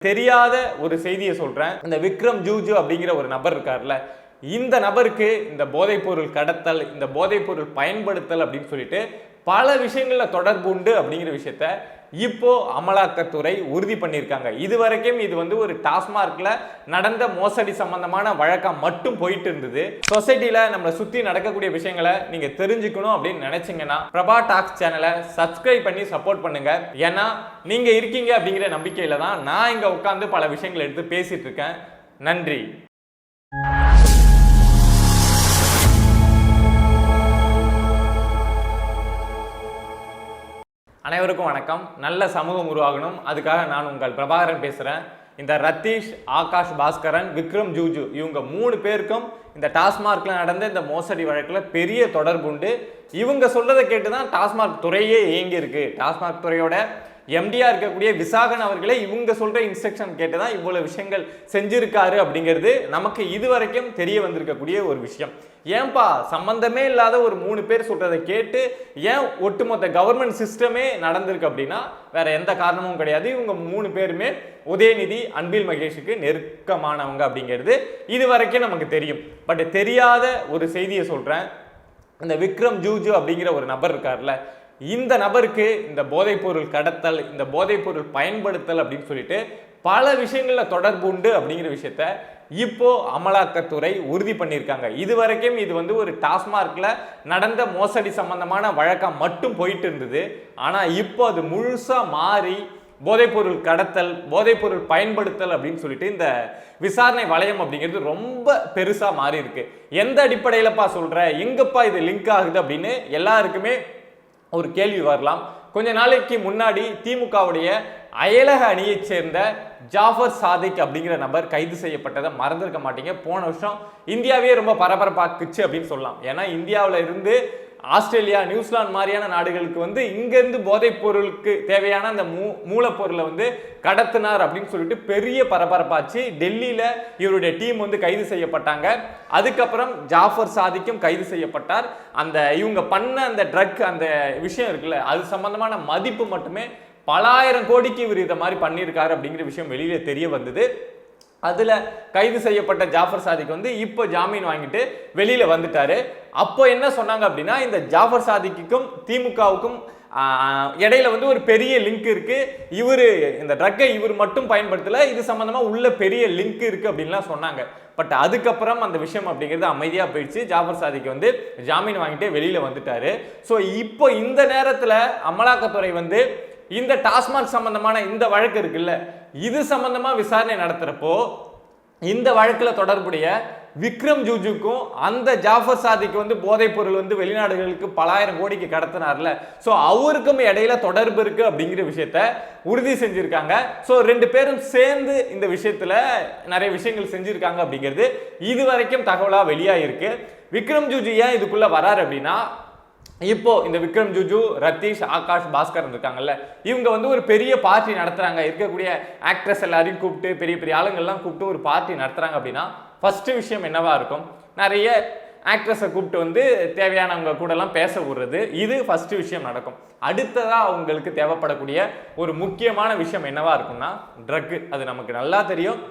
தெரியாத ஒரு செய்தியை சொல்றேன். இந்த விக்ரம் ஜூஜு அப்படிங்கிற ஒரு நபர் இருக்கார்ல, இந்த நபருக்கு இந்த போதைப்பொருள் கடத்தல், இந்த போதைப்பொருள் பயன்படுத்தல் அப்படின்னு சொல்லிட்டு பல விஷயங்கள்ல தொடர்பு உண்டு அப்படிங்கிற விஷயத்த இப்போ அமலாக்கத்துறை உறுதி பண்ணியிருக்காங்க. இதுவரைக்கும் இது ஒரு டாஸ்மார்க்ல நடந்த மோசடி சம்பந்தமான வழக்கம் மட்டும் போயிட்டு இருந்தது. சொசைட்டில நம்மளை சுத்தி நடக்கக்கூடிய விஷயங்களை நீங்க தெரிஞ்சுக்கணும் அப்படின்னு நினைச்சீங்கன்னா பிரபா டாக்ஸ் சேனலை சப்ஸ்கிரைப் பண்ணி சப்போர்ட் பண்ணுங்க. ஏன்னா நீங்க இருக்கீங்க அப்படிங்கிற நம்பிக்கையில தான் நான் இங்க உட்கார்ந்து பல விஷயங்களை எடுத்து பேசிட்டு இருக்கேன். நன்றி. அனைவருக்கும் வணக்கம். நல்ல சமூகம் உருவாகணும், அதுக்காக நான் உங்கள் பிரபாகரன் பேசுகிறேன். இந்த ரத்தீஷ், ஆகாஷ் பாஸ்கரன், விக்ரம் ஜூஜு இவங்க 3 பேருக்கும் இந்த டாஸ்மார்க்கில் நடந்த இந்த மோசடி வழக்கில் பெரிய தொடர்பு உண்டு. இவங்க சொல்றதை கேட்டு தான் டாஸ்மார்க் துறையே இயங்கி இருக்கு. டாஸ்மார்க் துறையோட எம்டியா இருக்கக்கூடிய விசாகன் அவர்களே இவங்க சொல்ற இன்ஸ்ட்ரக்ஷன் கேட்டுதான் இவ்வளவு விஷயங்கள் செஞ்சிருக்காரு அப்படிங்கிறது நமக்கு இதுவரைக்கும் தெரிய வந்திருக்கக்கூடிய ஒரு விஷயம். ஏன்பா சம்பந்தமே இல்லாத ஒரு 3 பேர் சொல்றதை கேட்டு ஏன் ஒட்டுமொத்த கவர்மெண்ட் சிஸ்டமே நடந்திருக்கு அப்படின்னா வேற எந்த காரணமும் கிடையாது. இவங்க 3 பேருமே உதயநிதி, அன்பில் மகேஷுக்கு நெருக்கமானவங்க அப்படிங்கிறது இதுவரைக்கும் நமக்கு தெரியும். பட் தெரியாத ஒரு செய்தியை சொல்றேன். இந்த விக்ரம் ஜூஜு அப்படிங்கிற ஒரு நபர் இருக்கார்ல, இந்த நபருக்கு இந்த போதைப்பொருள் கடத்தல், இந்த போதைப்பொருள் பயன்படுத்தல் அப்படின்னு சொல்லிட்டு பல விஷயங்கள்ல தொடர்பு உண்டு அப்படிங்கிற விஷயத்த இப்போ அமலாக்கத்துறை உறுதி பண்ணியிருக்காங்க. இதுவரைக்கும் இது ஒரு டாஸ்மார்க்ல நடந்த மோசடி சம்பந்தமான வழக்கம் மட்டும் போயிட்டு இருந்தது. ஆனா இப்போ அது முழுசா மாறி போதைப்பொருள் கடத்தல், போதைப்பொருள் பயன்படுத்தல் அப்படின்னு சொல்லிட்டு இந்த விசாரணை வளையம் அப்படிங்கிறது ரொம்ப பெருசா மாறி இருக்கு. எந்த அடிப்படையிலப்பா சொல்ற, எங்கப்பா இது லிங்க் ஆகுது அப்படின்னு எல்லாருக்குமே ஒரு கேள்வி வரலாம். கொஞ்ச நாளைக்கு முன்னாடி திமுகவுடைய அயலக அணியை சேர்ந்த ஜாஃபர் சாதிக் அப்படிங்கிற நபர் கைது செய்யப்பட்டதை மறந்துருக்க மாட்டீங்க. போன வருஷம் இந்தியாவே ரொம்ப பரபரப்பாக்குச்சு அப்படின்னு சொல்லலாம். ஏன்னா இந்தியாவில இருந்து ஆஸ்திரேலியா, நியூசிலாந்து மாதிரியான நாடுகளுக்கு இங்கிருந்து போதைப் பொருளுக்கு தேவையான அந்த மூலப்பொருளை கடத்தினார் அப்படின்னு சொல்லிட்டு பெரிய பரபரப்பாச்சு. டெல்லியில இவருடைய டீம் கைது செய்யப்பட்டாங்க. அதுக்கப்புறம் ஜாஃபர் சாதிக்கும் கைது செய்யப்பட்டார். அந்த இவங்க பண்ண அந்த ட்ரக், அந்த விஷயம் இருக்குல்ல, அது சம்பந்தமான மதிப்பு மட்டுமே பல ஆயிரம் கோடிக்கு இவர் இதை மாதிரி பண்ணியிருக்காரு அப்படிங்கிற விஷயம் வெளியில தெரிய வந்தது. அதுல கைது செய்யப்பட்ட ஜாஃபர் சாதிக் இப்போ ஜாமீன் வாங்கிட்டு வெளியில வந்துட்டாரு. அப்போ என்ன சொன்னாங்க அப்படின்னா, இந்த ஜாஃபர் சாதிக்கும் திமுகவுக்கும் இடையில ஒரு பெரிய லிங்க் இருக்கு. இவரு இந்த ட்ரக்கை இவர் மட்டும் பயன்படுத்தல, இது சம்பந்தமா உள்ள பெரிய லிங்க் இருக்கு அப்படின்லாம் சொன்னாங்க. பட் அதுக்கப்புறம் அந்த விஷயம் அப்படிங்கிறது அமைதியா போயிடுச்சு. ஜாஃபர் சாதிக் ஜாமீன் வாங்கிட்டு வெளியில வந்துட்டாரு. ஸோ இப்போ இந்த நேரத்துல அமலாக்கத்துறை இந்த டாஸ்மார்க் சம்பந்தமான இந்த வழக்கு இருக்குல்ல, இது சம்பந்தமா விசாரணை நடத்துறப்போ இந்த வழக்குல தொடர்புடைய விக்ரம் ஜூஜுக்கும் அந்த ஜாஃபர் சாதிக்கு போதைப் பொருள் வெளிநாடுகளுக்கு பல ஆயிரம் கோடிக்கு கடத்தினார்ல, ஸோ அவருக்கும் இடையில தொடர்பு இருக்கு அப்படிங்கிற விஷயத்த உறுதி செஞ்சிருக்காங்க. ஸோ 2 பேரும் சேர்ந்து இந்த விஷயத்துல நிறைய விஷயங்கள் செஞ்சிருக்காங்க அப்படிங்கிறது இதுவரைக்கும் தகவலா வெளியாயிருக்கு. விக்ரம் ஜூஜு ஏன் இதுக்குள்ள வராரு அப்படின்னா, இப்போ இந்த விக்ரம் ஜூஜு, ரத்தீஷ், ஆகாஷ் பாஸ்கரன் இருக்காங்கல்ல, இவங்க ஒரு பெரிய பார்ட்டி நடத்துறாங்க. இருக்கக்கூடிய ஆக்ட்ரஸ் எல்லாரையும் கூப்பிட்டு, பெரிய பெரிய ஆளுங்கள்லாம் கூப்பிட்டு ஒரு பார்ட்டி நடத்துறாங்க அப்படின்னா ஃபர்ஸ்ட் விஷயம் என்னவா இருக்கும், நிறைய ஆக்ட்ரஸை கூப்பிட்டு தேவையானவங்க கூட எல்லாம் பேச விடுறது, இது ஃபர்ஸ்ட் விஷயம் நடக்கும். அடுத்ததா அவங்களுக்கு தேவைப்படக்கூடிய ஒரு முக்கியமான விஷயம் என்னவா இருக்கும்னா ட்ரக். அது நமக்கு நல்லா தெரியும்.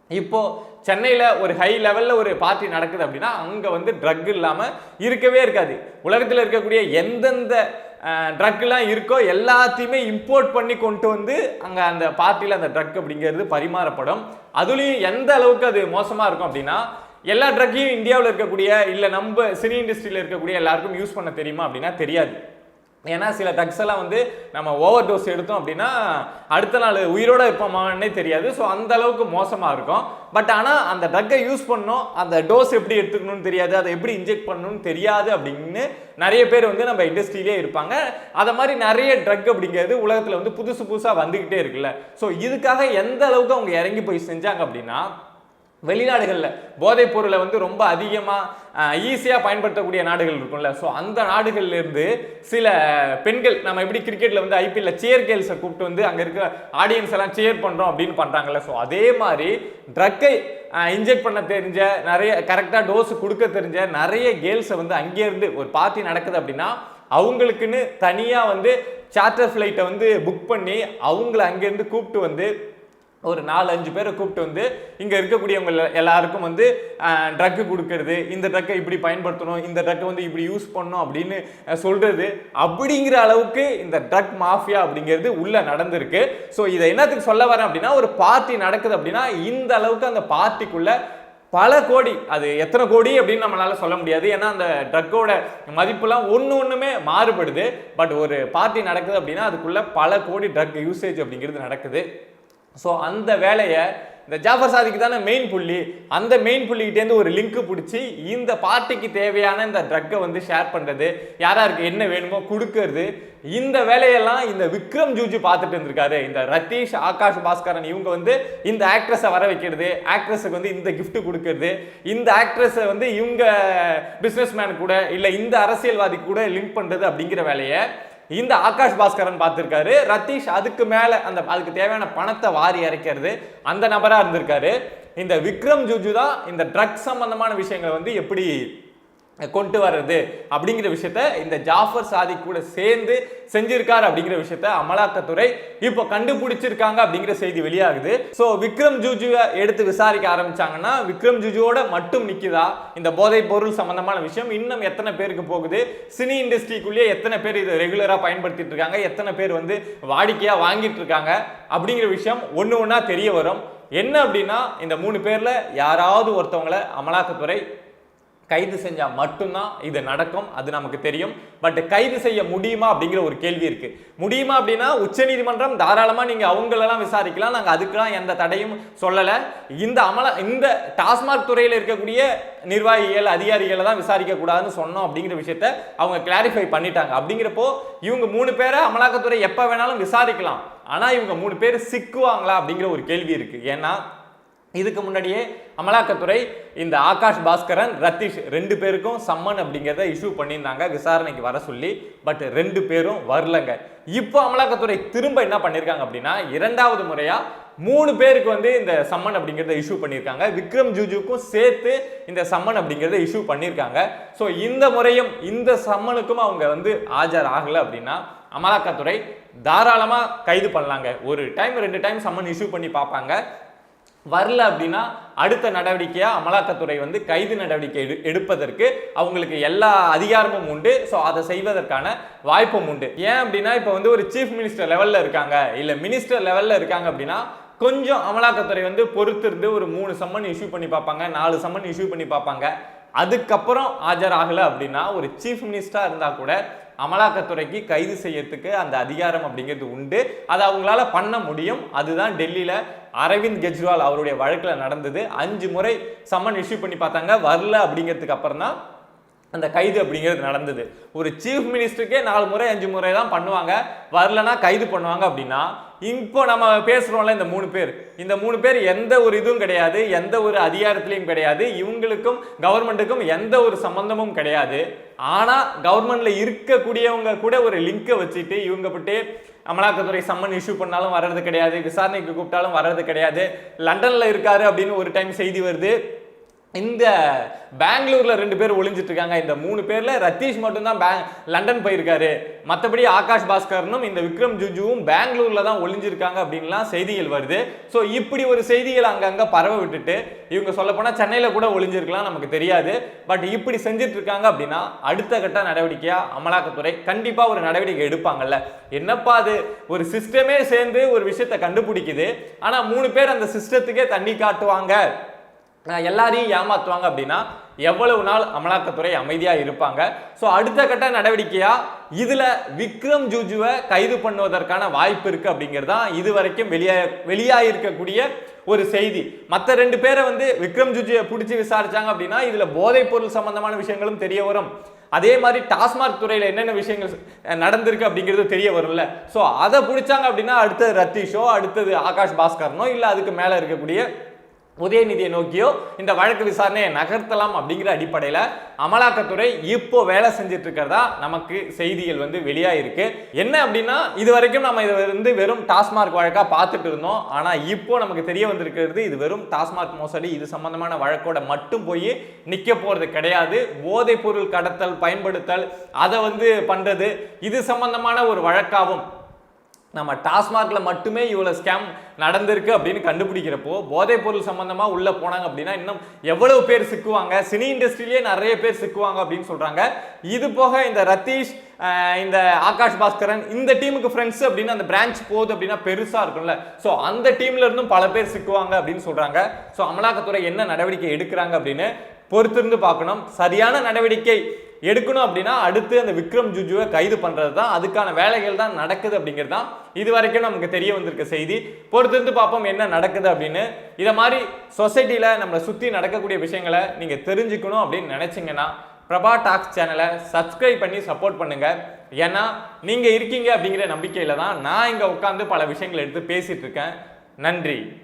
இப்போ சென்னையில ஒரு ஹை லெவல்ல ஒரு பார்ட்டி நடக்குது அப்படின்னா அங்க ட்ரக் இல்லாம இருக்கவே இருக்காது. உலகத்தில் இருக்கக்கூடிய எந்தெந்த ட்ரக்லாம் இருக்கோ எல்லாத்தையுமே இம்போர்ட் பண்ணி கொண்டு அங்க அந்த பார்ட்டியில அந்த ட்ரக் அப்படிங்கிறது பரிமாறப்படும். அதுலயும் எந்த அளவுக்கு அது மோசமா இருக்கும் அப்படின்னா, எல்லா ட்ரக்கையும் இந்தியாவில் இருக்கக்கூடிய இல்ல நம்ம சினி இண்டஸ்ட்ரியில இருக்கக்கூடிய எல்லாருக்கும் யூஸ் பண்ண தெரியுமா அப்படின்னா தெரியாது. ஏன்னா சில ட்ரக்ஸ் எல்லாம் நம்ம ஓவர் டோஸ் எடுத்தோம் அப்படின்னா அடுத்த நாள் உயிரோட இருப்போமானே தெரியாது. ஸோ அந்த அளவுக்கு மோசமாக இருக்கும். பட் ஆனால் அந்த ட்ரக்கை யூஸ் பண்ணோம், அந்த டோஸ் எப்படி எடுத்துக்கணும்னு தெரியாது, அதை எப்படி இன்ஜெக்ட் பண்ணணும்னு தெரியாது அப்படின்னு நிறைய பேர் நம்ம இண்டஸ்ட்ரியிலே இருப்பாங்க. அதை மாதிரி நிறைய ட்ரக் அப்படிங்கிறது உலகத்தில் புதுசு புதுசாக வந்துக்கிட்டே இருக்குல்ல. ஸோ இதுக்காக எந்த அளவுக்கு அவங்க இறங்கி போய் செஞ்சாங்க அப்படின்னா, வெளிநாடுகளில் போதைப் பொருளை ரொம்ப அதிகமாக ஈஸியாக பயன்படுத்தக்கூடிய நாடுகள் இருக்கும்ல, ஸோ அந்த நாடுகள்ல இருந்து சில பெண்கள், நம்ம எப்படி கிரிக்கெட்டில் ஐபிஎல்ல சேர் கேர்ள்ஸை கூப்பிட்டு அங்கே இருக்கிற ஆடியன்ஸ் எல்லாம் சேர் பண்ணுறோம் அப்படின்னு பண்ணுறாங்கல்ல, ஸோ அதே மாதிரி ட்ரக்கை இன்ஜெக்ட் பண்ண தெரிஞ்ச, நிறைய கரெக்டாக டோஸ் கொடுக்க தெரிஞ்ச நிறைய கேர்ள்ஸை அங்கேருந்து ஒரு பார்ட்டி நடக்குது அப்படின்னா அவங்களுக்குன்னு தனியாக சார்ட்டர் ஃப்ளைட்டை புக் பண்ணி அவங்கள அங்கேருந்து கூப்பிட்டு ஒரு 4-5 பேரை கூப்பிட்டு வந்து இங்கே இருக்கக்கூடியவங்க எல்லாருக்கும் வந்து ட்ரக்கு கொடுக்கறது, இந்த ட்ரக்கை இப்படி பயன்படுத்தணும், இந்த ட்ரக்கை வந்து இப்படி யூஸ் பண்ணணும் அப்படின்னு சொல்றது, அப்படிங்கிற அளவுக்கு இந்த ட்ரக் மாஃபியா அப்படிங்கிறது உள்ள நடந்திருக்கு. ஸோ இதை என்னத்துக்கு சொல்ல வரேன் அப்படின்னா, ஒரு பார்ட்டி நடக்குது அப்படின்னா இந்த அளவுக்கு அந்த பார்ட்டிக்குள்ள பல கோடி, அது எத்தனை கோடி அப்படின்னு நம்மளால சொல்ல முடியாது, ஏன்னா அந்த ட்ரக்கோட மதிப்புலாம் ஒன்றுமே மாறுபடுது. பட் ஒரு பார்ட்டி நடக்குது அப்படின்னா அதுக்குள்ள பல கோடி ட்ரக் யூசேஜ் அப்படிங்கிறது நடக்குது. ஸோ அந்த வேலையை இந்த ஜாஃபர் சாதிக்கு தானே மெயின் புள்ளி, அந்த மெயின் புள்ளிக்கிட்டேருந்து ஒரு லிங்க் பிடிச்சி இந்த பார்ட்டிக்கு தேவையான இந்த ட்ரக்கை வந்து ஷேர் பண்ணுறது, யாராருக்கு என்ன வேணுமோ கொடுக்கறது, இந்த வேலையெல்லாம் இந்த விக்ரம் ஜூஜு பார்த்துட்டு இருந்திருக்காரு. இந்த ரத்தீஷ், ஆகாஷ் பாஸ்கரன் இவங்க வந்து இந்த ஆக்ட்ரஸை வர வைக்கிறது, ஆக்ட்ரஸுக்கு வந்து இந்த கிஃப்ட் கொடுக்கறது, இந்த ஆக்ட்ரஸை வந்து இவங்க பிஸ்னஸ் மேன் கூட இல்லை இந்த அரசியல்வாதி கூட லிங்க் பண்ணுறது அப்படிங்கிற வேலையை இந்த ஆகாஷ் பாஸ்கரன் பார்த்திருக்காரு. ரத்தீஷ் அதுக்கு மேல அதுக்கு தேவையான பணத்தை வாரி இறைக்கிறது அந்த நபரா இருந்திருக்காரு. இந்த விக்ரம் ஜூஜு தான் இந்த ட்ரக் சம்பந்தமான விஷயங்களை வந்து எப்படி கொண்டு வர்றது அப்படிங்கிற விஷயத்த இந்த ஜாஃபர் சாதிக் கூட சேர்ந்து செஞ்சிருக்காரு அப்படிங்கிற விஷயத்த அமலாக்கத்துறை இப்போ கண்டுபிடிச்சிருக்காங்க அப்படிங்கிற செய்தி வெளியாகுது. ஸோ விக்ரம் ஜூஜுவை எடுத்து விசாரிக்க ஆரம்பிச்சாங்கன்னா விக்ரம் ஜூஜுவோட மட்டும் நிக்குதா இந்த போதைப் பொருள் சம்பந்தமான விஷயம்? இன்னும் எத்தனை பேருக்கு போகுது? சினி இண்டஸ்ட்ரிக்குள்ளேயே எத்தனை பேர் இதை ரெகுலரா பயன்படுத்திட்டு இருக்காங்க? எத்தனை பேர் வந்து வாடிக்கையா வாங்கிட்டு இருக்காங்க? அப்படிங்கிற விஷயம் ஒன்று ஒன்றா தெரிய வரும். என்ன அப்படின்னா இந்த 3 பேர்ல யாராவது ஒருத்தவங்களை அமலாக்கத்துறை கைது செஞ்சா மட்டும்தான் இது நடக்கும், அது நமக்கு தெரியும். பட் கைது செய்ய முடியுமா அப்படிங்கிற ஒரு கேள்வி இருக்கு. முடியுமா அப்படின்னா உச்சநீதிமன்றம் தாராளமா நீங்க அவங்களெல்லாம் விசாரிக்கலாம், நாங்க அதுக்கெல்லாம் எந்த தடையும் சொல்லல. இந்த டாஸ்மாக் துறையில் இருக்கக்கூடிய நிர்வாகிகள் அதிகாரிகளை தான் விசாரிக்க கூடாதுன்னு சொன்னோம் அப்படிங்கிற விஷயத்த அவங்க கிளாரிஃபை பண்ணிட்டாங்க. அப்படிங்கிறப்போ இவங்க 3 பேரை அமலாக்கத்துறை எப்ப வேணாலும் விசாரிக்கலாம். ஆனா இவங்க 3 பேர் சிக்குவாங்களா அப்படிங்கிற ஒரு கேள்வி இருக்கு. ஏன்னா இதுக்கு முன்னாடியே அமலாக்கத்துறை இந்த ஆகாஷ் பாஸ்கரன், ரத்தீஷ் 2 பேருக்கும் சம்மன் அப்படிங்கிறத இஷ்யூ பண்ணியிருந்தாங்க விசாரணைக்கு வர சொல்லி. பட் 2 பேரும் வரலங்க. இப்போ அமலாக்கத்துறை திரும்ப என்ன பண்ணியிருக்காங்க அப்படின்னா 2வது முறையா 3 பேருக்கு வந்து இந்த சம்மன் அப்படிங்கிறத இஷ்யூ பண்ணியிருக்காங்க. விக்ரம் ஜூஜுக்கும் சேர்த்து இந்த சம்மன் அப்படிங்கிறத இஷ்யூ பண்ணியிருக்காங்க. ஸோ இந்த முறையும் இந்த சம்மனுக்கும் அவங்க வந்து ஆஜர் ஆகலை அப்படின்னா அமலாக்கத்துறை தாராளமாக கைது பண்ணலாங்க. ஒரு டைம் 2 டைம் சம்மன் இஷ்யூ பண்ணி பார்ப்பாங்க. வரல அப்படின்னா அடுத்த நடவடிக்கையா அமலாக்கத்துறை வந்து கைது நடவடிக்கை எடுப்பதற்கு அவங்களுக்கு எல்லா அதிகாரமும் உண்டு. ஸோ அதை செய்வதற்கான வாய்ப்பும் உண்டு. ஏன் அப்படின்னா இப்போ வந்து ஒரு சீஃப் மினிஸ்டர் லெவல்ல இருக்காங்க, இல்லை மினிஸ்டர் லெவல்ல இருக்காங்க அப்படின்னா கொஞ்சம் அமலாக்கத்துறை வந்து பொறுத்திருந்து ஒரு 3 சம்மன் இஷ்யூ பண்ணி பார்ப்பாங்க, 4 சம்மன் இஷ்யூ பண்ணி பார்ப்பாங்க. அதுக்கப்புறம் ஆஜராகலை அப்படின்னா ஒரு சீஃப் மினிஸ்டரா இருந்தா கூட அமலாக்கத்துறைக்கு கைது செய்யறதுக்கு அந்த அதிகாரம் அப்படிங்கிறது உண்டு. அதை அவங்களால பண்ண முடியும். அதுதான் டெல்லியில அரவிந்த் கெஜ்ரிவால் அவருடைய வழக்கில் நடந்தது. 5 முறை சம்மன் இஷ்யூ பண்ணி பார்த்தாங்க, வரல அப்படிங்கிறதுக்கு அப்புறம் தான் அந்த கைது அப்படிங்கிறது நடந்தது. ஒரு சீஃப் மினிஸ்டருக்கே 4 முறை 5 முறை தான் பண்ணுவாங்க, வரலன்னா கைது பண்ணுவாங்க. அப்படின்னா இப்போ நம்ம பேசுறோம்ல இந்த 3 பேர், இந்த 3 பேர் எந்த ஒரு இதுவும் கிடையாது, எந்த ஒரு அதிகாரத்திலையும் கிடையாது, இவங்களுக்கும் கவர்மெண்ட்டுக்கும் எந்த ஒரு சம்பந்தமும் கிடையாது. ஆனா கவர்மெண்ட்ல இருக்கக்கூடியவங்க கூட ஒரு லிங்கை வச்சுட்டு இவங்க பட்டு அமலாக்கத்துறை சம்மன் இஷ்யூ பண்ணாலும் வர்றது கிடையாது, விசாரணைக்கு கூப்பிட்டாலும் வர்றது கிடையாது. லண்டன்ல இருக்காரு அப்படின்னு ஒரு டைம் செய்தி வருது. இந்த பெங்களூர்ல 2 பேர் ஒளிஞ்சிட்டு இருக்காங்க. இந்த 3 பேர்ல ரத்தீஷ் மட்டும் தான் லண்டன் போயிருக்காரு. மற்றபடி ஆகாஷ் பாஸ்கரனும் இந்த விக்ரம் ஜூஜுவும் பெங்களூர்ல தான் ஒளிஞ்சிருக்காங்க அப்படின்லாம் செய்திகள் வருது. ஸோ இப்படி ஒரு செய்திகள் அங்கங்க பரவ விட்டுட்டு இவங்க சொல்ல போனா சென்னையில கூட ஒளிஞ்சிருக்கலாம், நமக்கு தெரியாது. பட் இப்படி செஞ்சுட்டு இருக்காங்க அப்படின்னா அடுத்த கட்ட நடவடிக்கையா அமலாக்கத்துறை கண்டிப்பா ஒரு நடவடிக்கை எடுப்பாங்கல்ல. என்னப்பா அது, ஒரு சிஸ்டமே சேர்ந்து ஒரு விஷயத்தை கண்டுபிடிக்குது, ஆனா 3 பேர் அந்த சிஸ்டத்துக்கே தண்ணி காட்டுவாங்க, எல்லாரையும் ஏமாத்துவாங்க அப்படின்னா எவ்வளவு நாள் அமலாக்கத்துறை அமைதியா இருப்பாங்க? ஸோ அடுத்த கட்ட நடவடிக்கையா இதுல விக்ரம் ஜூஜுவை கைது பண்ணுவதற்கான வாய்ப்பு இருக்கு அப்படிங்கிறது தான் இதுவரைக்கும் வெளியாயிருக்கக்கூடிய ஒரு செய்தி. மற்ற 2 பேரை வந்து விக்ரம் ஜூஜுவை பிடிச்சி விசாரிச்சாங்க அப்படின்னா இதுல போதைப் பொருள் சம்பந்தமான விஷயங்களும் தெரிய வரும். அதே மாதிரி டாஸ்மாக் துறையில் என்னென்ன விஷயங்கள் நடந்திருக்கு அப்படிங்கிறது தெரிய வரும்ல. ஸோ அதை பிடிச்சாங்க அப்படின்னா அடுத்தது ரத்தீஷோ, அடுத்தது ஆகாஷ் பாஸ்கரனோ, இல்லை அதுக்கு மேலே இருக்கக்கூடிய உதயநிதியை நோக்கியோ இந்த வழக்கு விசாரணையை நகர்த்தலாம் அப்படிங்கிற அடிப்படையில் அமலாக்கத்துறை இப்போ வேலை செஞ்சுட்டு இருக்கிறதா நமக்கு செய்திகள் வந்து வெளியாயிருக்கு. என்ன அப்படின்னா இது வரைக்கும் நம்ம இதை வந்து வெறும் டாஸ்மாக் வழக்கா பார்த்துட்டு இருந்தோம். ஆனால் இப்போ நமக்கு தெரிய வந்திருக்கிறது இது வெறும் டாஸ்மாக் மோசடி இது சம்பந்தமான வழக்கோட மட்டும் போய் நிற்க போறது கிடையாது. போதைப் பொருள் கடத்தல், பயன்படுத்தல், அதை வந்து பண்றது இது சம்பந்தமான ஒரு வழக்காவும் நம்ம டாஸ்மார்க்ல மட்டுமே இவ்வளவு ஸ்கேம் நடந்திருக்கு அப்படின்னு கண்டுபிடிக்கிறப்போ போதைப் பொருள் சம்பந்தமா உள்ள போனாங்க அப்படின்னா இன்னும் எவ்வளவு பேர் சிக்குவாங்க, சினி இண்டஸ்ட்ரியிலேயே நிறைய பேர் சிக்குவாங்க அப்படின்னு சொல்றாங்க. இது போக இந்த ரத்தீஷ், இந்த ஆகாஷ் பாஸ்கரன் இந்த டீமுக்கு ஃப்ரெண்ட்ஸ் அப்படின்னு அந்த பிரான்ச் போகுது அப்படின்னா பெருசா இருக்கும்ல, ஸோ அந்த டீம்ல இருந்தும் பல பேர் சிக்குவாங்க அப்படின்னு சொல்றாங்க. ஸோ அமலாக்கத்துறை என்ன நடவடிக்கை எடுக்கிறாங்க அப்படின்னு பொறுத்திருந்து பார்க்கணும். சரியான நடவடிக்கை எடுக்கணும் அப்படின்னா அடுத்து அந்த விக்ரம் ஜுஜுவை கைது பண்றது தான், அதுக்கான வேலைகள் தான் நடக்குது அப்படிங்கிறது தான் இது வரைக்கும் நமக்கு தெரிய வந்திருக்க செய்தி. பொறுத்திருந்து பார்ப்போம் என்ன நடக்குது அப்படின்னு. இதை மாதிரி சொசைட்டியில நம்மளை சுற்றி நடக்கக்கூடிய விஷயங்களை நீங்க தெரிஞ்சுக்கணும் அப்படின்னு நினைச்சீங்கன்னா பிரபா டாக்ஸ் சேனலை சப்ஸ்கிரைப் பண்ணி சப்போர்ட் பண்ணுங்க. ஏன்னா நீங்க இருக்கீங்க அப்படிங்கிற நம்பிக்கையில தான் நான் இங்க உட்காந்து பல விஷயங்களை எடுத்து பேசிட்டு இருக்கேன். நன்றி.